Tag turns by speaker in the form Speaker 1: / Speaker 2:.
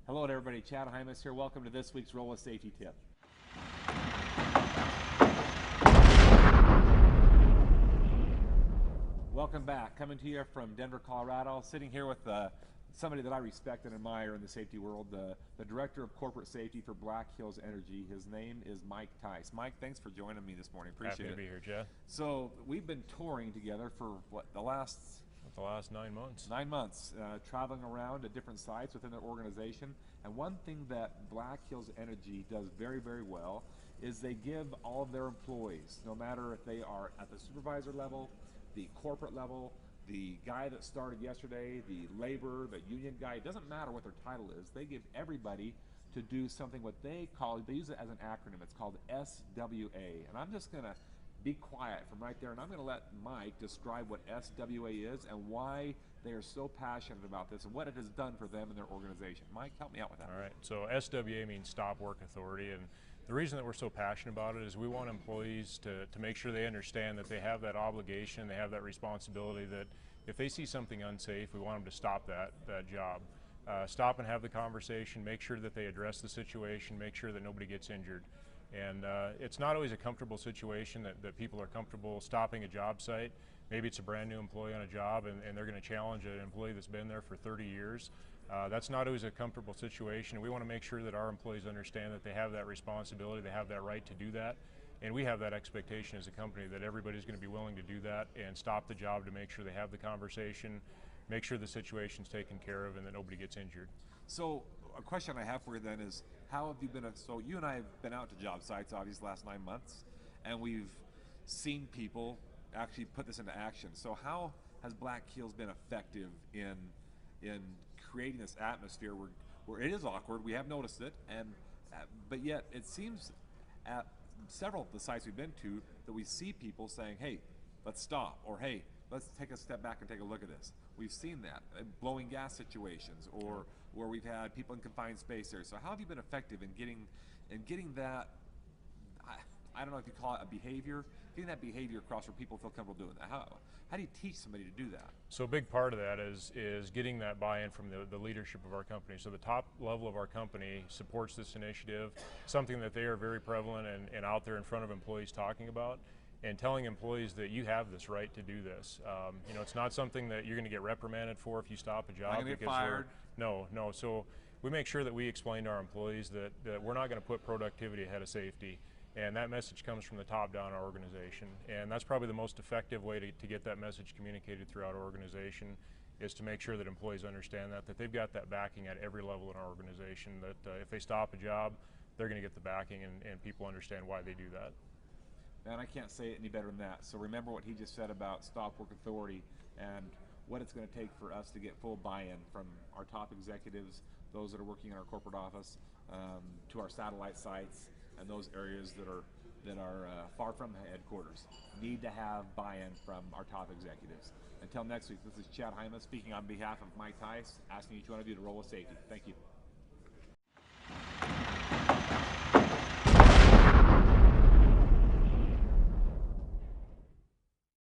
Speaker 1: Hello to everybody, Chad Hymas here. Welcome to this week's Roll with Safety Tip. Welcome back. Coming to you from Denver, Colorado. Sitting here with somebody that I respect and admire in the safety world, the Director of Corporate Safety for Black Hills Energy. His name is Mike Tice. Mike, thanks for joining me this morning. Appreciate it.
Speaker 2: Happy to be here, Chad.
Speaker 1: So we've been touring together for what, the last
Speaker 2: 9 months.
Speaker 1: 9 months, traveling around to different sites within their organization. And one thing that Black Hills Energy does very, very well is they give all of their employees, no matter if they are at the supervisor level, the corporate level, the guy that started yesterday, the labor, the union guy, it doesn't matter what their title is, they give everybody to do something what they call, they use it as an acronym, it's called SWA. And I'm just going to be quiet from right there, and I'm going to let Mike describe what SWA is and why they are so passionate about this and what it has done for them and their organization. Mike, help me out with that.
Speaker 2: All right, so SWA means Stop Work Authority, and the reason that we're so passionate about it is we want employees to make sure they understand that they have that obligation, they have that responsibility, that if they see something unsafe, we want them to stop that job. Stop and have the conversation, make sure that they address the situation, make sure that nobody gets injured. And it's not always a comfortable situation that people are comfortable stopping a job site. Maybe it's a brand new employee on a job and they're going to challenge an employee that's been there for 30 years. That's not always a comfortable situation. We want to make sure that our employees understand that they have that responsibility, they have that right to do that. And we have that expectation as a company that everybody's going to be willing to do that and stop the job to make sure they have the conversation, make sure the situation's taken care of and that nobody gets injured.
Speaker 1: So a question I have for you then is, how have you been, so you and I have been out to job sites obviously last 9 months, and we've seen people actually put this into action. So how has Black Hills been effective in creating this atmosphere where it is awkward, we have noticed it, and but yet it seems at several of the sites we've been to that we see people saying, hey, let's stop, or hey, let's take a step back and take a look at this. We've seen that in blowing gas situations, or where we've had people in confined space there. So how have you been effective in getting that, I don't know if you call it a behavior, getting that behavior across where people feel comfortable doing that? How do you teach somebody to do that?
Speaker 2: So a big part of that is getting that buy-in from the leadership of our company. So the top level of our company supports this initiative, something that they are very prevalent and out there in front of employees talking about, and telling employees that you have this right to do this. You know, it's not something that you're going to get reprimanded for if you stop a job.
Speaker 1: Not gonna get fired.
Speaker 2: No. So we make sure that we explain to our employees that we're not going to put productivity ahead of safety. And that message comes from the top down our organization. And that's probably the most effective way to get that message communicated throughout our organization, is to make sure that employees understand that they've got that backing at every level in our organization, that if they stop a job, they're going to get the backing, and people understand why they do that.
Speaker 1: Man, I can't say it any better than that. So remember what he just said about Stop Work Authority and what it's going to take for us to get full buy-in from our top executives, those that are working in our corporate office, to our satellite sites, and those areas that are far from headquarters need to have buy-in from our top executives. Until next week, this is Chad Hymas speaking on behalf of Mike Tice, asking each one of you to roll with safety. Thank you.